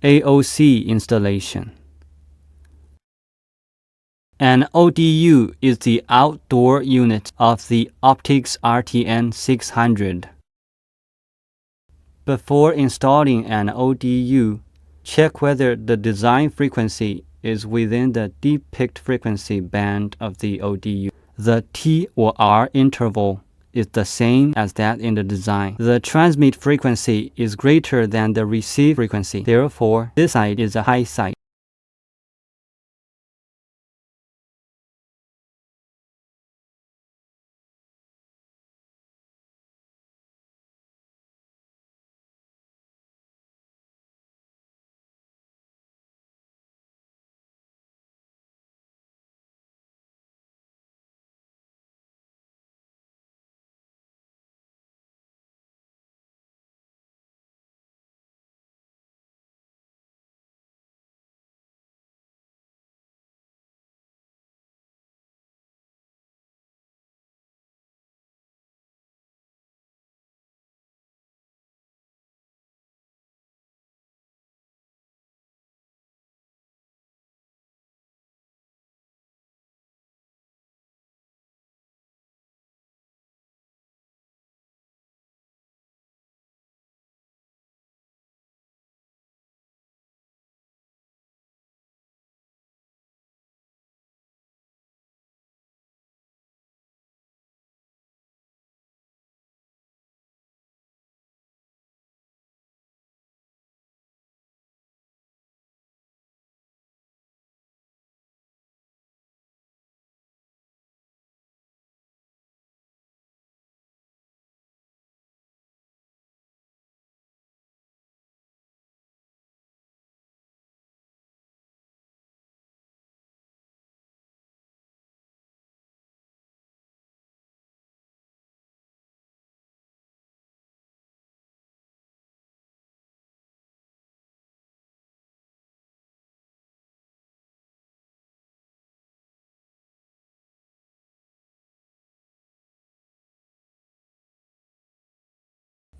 AOC Installation. An ODU is the outdoor unit of the optics RTN 600. Before installing an ODU, check whether the design frequency is within the deep-picked frequency band of the ODU. The T or R interval is the same as that in the design. The transmit frequency is greater than the receive frequency. Therefore, this side is a high side.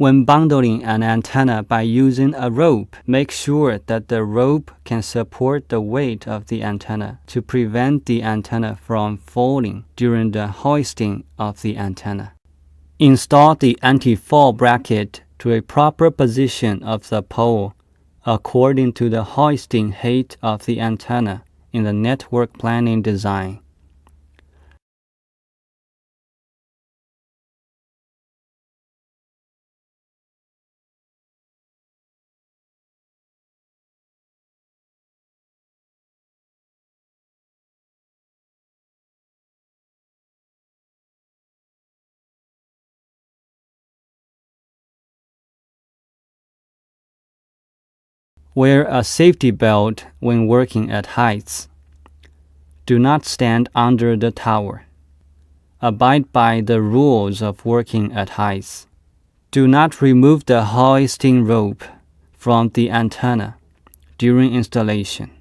When bundling an antenna by using a rope, make sure that the rope can support the weight of the antenna to prevent the antenna from falling during the hoisting of the antenna. Install the anti-fall bracket to a proper position of the pole according to the hoisting height of the antenna in the network planning design. Wear a safety belt when working at heights. Do not stand under the tower. Abide by the rules of working at heights. Do not remove the hoisting rope from the antenna during installation.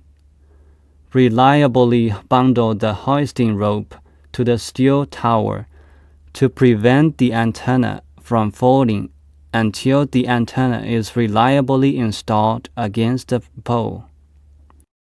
Reliably bundle the hoisting rope to the steel tower to prevent the antenna from falling until the antenna is reliably installed against the pole.